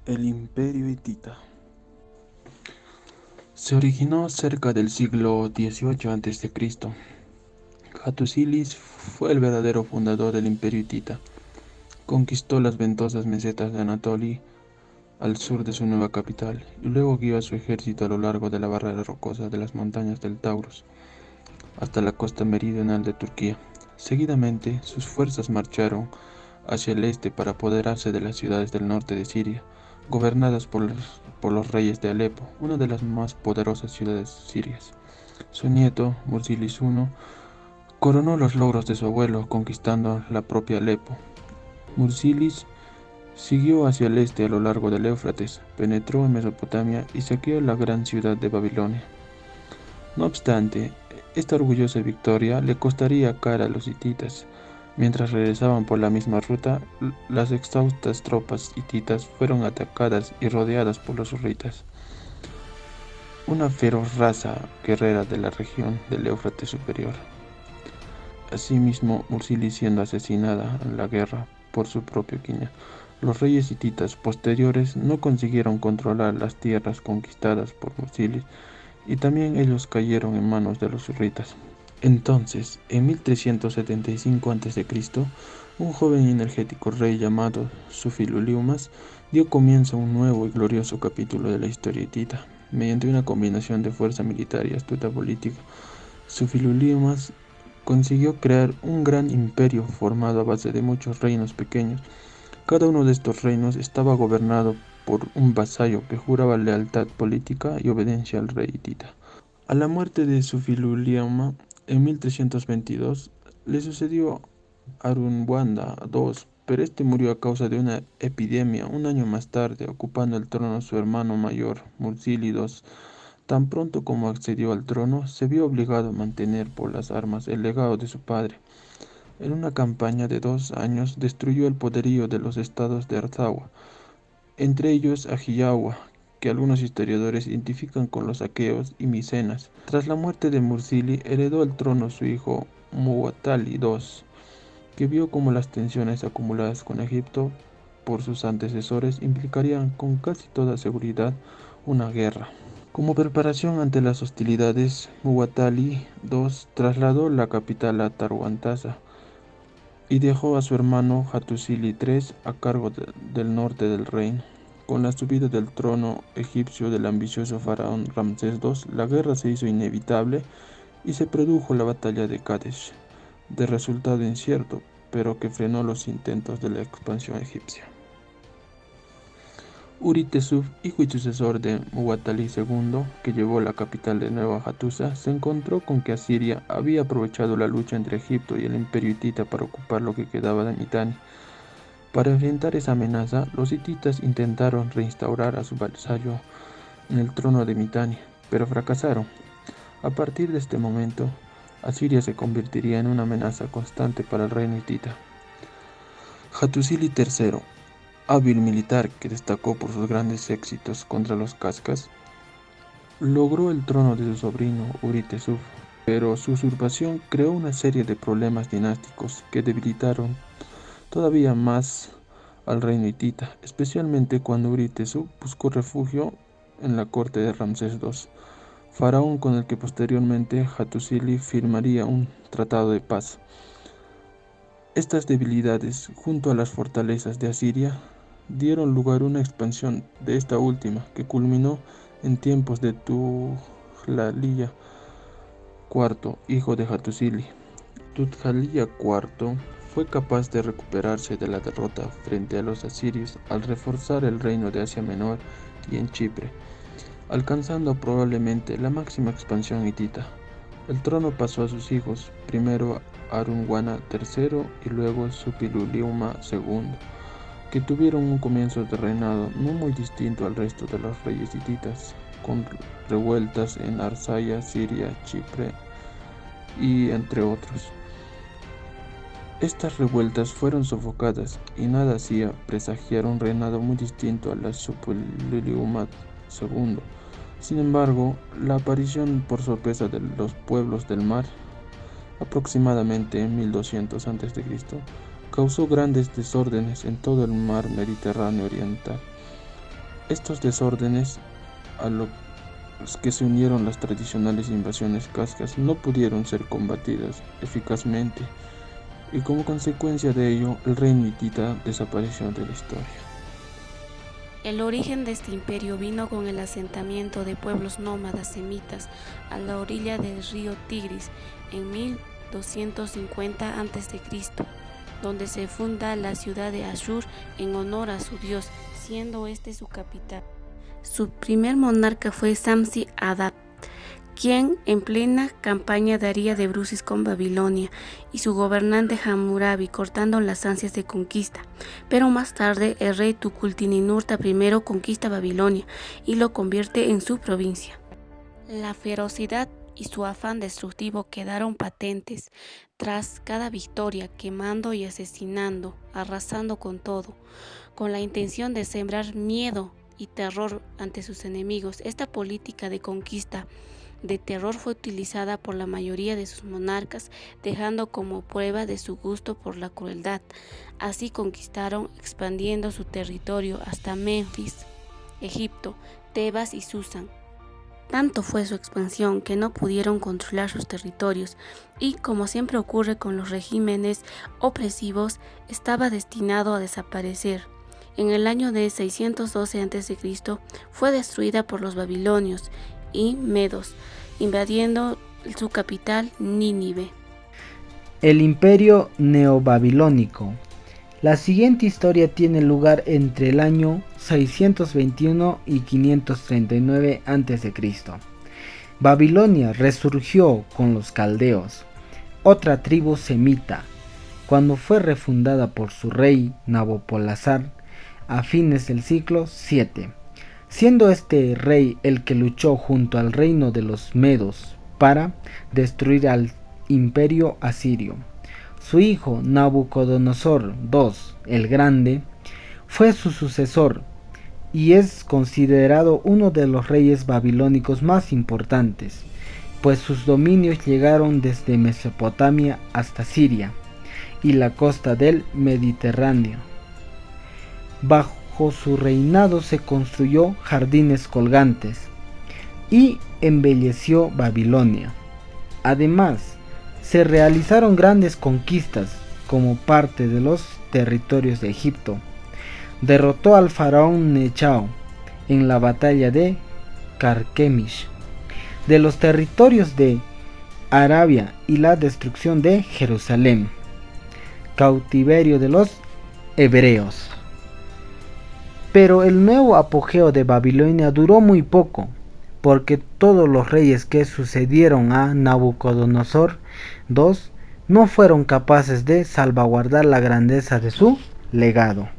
El Imperio hitita se originó cerca del siglo XVIII a.C. Hattusilis fue el verdadero fundador del Imperio hitita. Conquistó las ventosas mesetas de Anatolia al sur de su nueva capital y luego guió a su ejército a lo largo de la barrera rocosa de las montañas del Taurus hasta la costa meridional de Turquía. Seguidamente, sus fuerzas marcharon hacia el este para apoderarse de las ciudades del norte de Siria, gobernadas por los reyes de Alepo, una de las más poderosas ciudades sirias. Su nieto, Mursilis I, coronó los logros de su abuelo conquistando la propia Alepo. Mursilis siguió hacia el este a lo largo del Éufrates, penetró en Mesopotamia y saqueó la gran ciudad de Babilonia. No obstante, esta orgullosa victoria le costaría cara a los hititas. Mientras regresaban por la misma ruta, las exhaustas tropas hititas fueron atacadas y rodeadas por los hurritas, una feroz raza guerrera de la región del Éufrates superior. Asimismo, Mursilis siendo asesinada en la guerra por su propio Quiña. Los reyes hititas posteriores no consiguieron controlar las tierras conquistadas por Mursilis y también ellos cayeron en manos de los hurritas. Entonces, en 1375 a.C., un joven y energético rey llamado Sufiluliumas dio comienzo a un nuevo y glorioso capítulo de la historia hitita. Mediante una combinación de fuerza militar y astuta política, Sufiluliumas consiguió crear un gran imperio formado a base de muchos reinos pequeños. Cada uno de estos reinos estaba gobernado por un vasallo que juraba lealtad política y obediencia al rey hitita. A la muerte de Sufiluliuma en 1322 le sucedió Arunwanda II, pero este murió a causa de una epidemia un año más tarde, ocupando el trono su hermano mayor, Mursili II. Tan pronto como accedió al trono, se vio obligado a mantener por las armas el legado de su padre. En una campaña de 2 años destruyó el poderío de los estados de Arzawa, entre ellos Ajiyawa, que algunos historiadores identifican con los aqueos y micenas. Tras la muerte de Mursili, heredó el trono su hijo Muwatalli II, que vio cómo las tensiones acumuladas con Egipto por sus antecesores implicarían con casi toda seguridad una guerra. Como preparación ante las hostilidades, Muwatalli II trasladó la capital a Tarhuntasa y dejó a su hermano Hattusili III a cargo del norte del reino. Con la subida del trono egipcio del ambicioso faraón Ramsés II, la guerra se hizo inevitable y se produjo la batalla de Kadesh, de resultado incierto, pero que frenó los intentos de la expansión egipcia. Uritesuf, hijo y sucesor de Muwatalli II, que llevó la capital de nuevo a Hattusa, se encontró con que Asiria había aprovechado la lucha entre Egipto y el imperio hitita para ocupar lo que quedaba de Mitanni. Para enfrentar esa amenaza, los hititas intentaron reinstaurar a su vasallo en el trono de Mitanni, pero fracasaron. A partir de este momento, Asiria se convertiría en una amenaza constante para el reino hitita. Hattusili III, hábil militar que destacó por sus grandes éxitos contra los cascas, logró el trono de su sobrino Uritesuf, pero su usurpación creó una serie de problemas dinásticos que debilitaron todavía más al reino hitita, especialmente cuando Uritesuf buscó refugio en la corte de Ramsés II, faraón con el que posteriormente Hattusili firmaría un tratado de paz. Estas debilidades, junto a las fortalezas de Asiria, dieron lugar a una expansión de esta última, que culminó en tiempos de Tudhaliya IV, hijo de Hattusili. Tudhaliya IV fue capaz de recuperarse de la derrota frente a los asirios al reforzar el reino de Asia Menor y en Chipre, alcanzando probablemente la máxima expansión hitita. El trono pasó a sus hijos, primero Arunwana III y luego Supiluliuma II, que tuvieron un comienzo de reinado no muy distinto al resto de los reyes hititas, con revueltas en Arsaya, Siria, Chipre y entre otros. Estas revueltas fueron sofocadas y nada hacía presagiar un reinado muy distinto al de Supiluliuma II. Sin embargo, la aparición por sorpresa de los pueblos del mar, aproximadamente en 1200 a.C., causó grandes desórdenes en todo el mar Mediterráneo oriental. Estos desórdenes, a los que se unieron las tradicionales invasiones cascas, no pudieron ser combatidas eficazmente, y como consecuencia de ello, el reino hitita desapareció de la historia. El origen de este imperio vino con el asentamiento de pueblos nómadas semitas a la orilla del río Tigris en 1250 a.C., donde se funda la ciudad de Ashur en honor a su dios, siendo este su capital. Su primer monarca fue Samsi-Adad, quien en plena campaña daría de bruces con Babilonia, y su gobernante Hammurabi, cortando las ansias de conquista. Pero más tarde el rey Tukulti-Ninurta I conquista Babilonia y lo convierte en su provincia. La ferocidad y su afán destructivo quedaron patentes tras cada victoria, quemando y asesinando, arrasando con todo, con la intención de sembrar miedo y terror ante sus enemigos. Esta política de conquista de terror fue utilizada por la mayoría de sus monarcas, dejando como prueba de su gusto por la crueldad. Así conquistaron, expandiendo su territorio hasta Memphis, Egipto, Tebas y Susan. Tanto fue su expansión que no pudieron controlar sus territorios y, como siempre ocurre con los regímenes opresivos, estaba destinado a desaparecer. En el año de 612 a.C. fue destruida por los babilonios y medos, invadiendo su capital, Nínive. El Imperio Neobabilónico. La siguiente historia tiene lugar entre el año 621 y 539 a.C. Babilonia resurgió con los caldeos, otra tribu semita, cuando fue refundada por su rey Nabopolassar a fines del siglo VII, siendo este rey el que luchó junto al reino de los medos para destruir al imperio asirio. Su hijo Nabucodonosor II el Grande fue su sucesor y es considerado uno de los reyes babilónicos más importantes, pues sus dominios llegaron desde Mesopotamia hasta Siria y la costa del Mediterráneo. Bajo su reinado se construyó jardines colgantes y embelleció Babilonia. Además, se realizaron grandes conquistas como parte de los territorios de Egipto. Derrotó al faraón Nechao en la batalla de Carquemish, de los territorios de Arabia y la destrucción de Jerusalén, cautiverio de los hebreos. Pero el nuevo apogeo de Babilonia duró muy poco, porque todos los reyes que sucedieron a Nabucodonosor II no fueron capaces de salvaguardar la grandeza de su legado.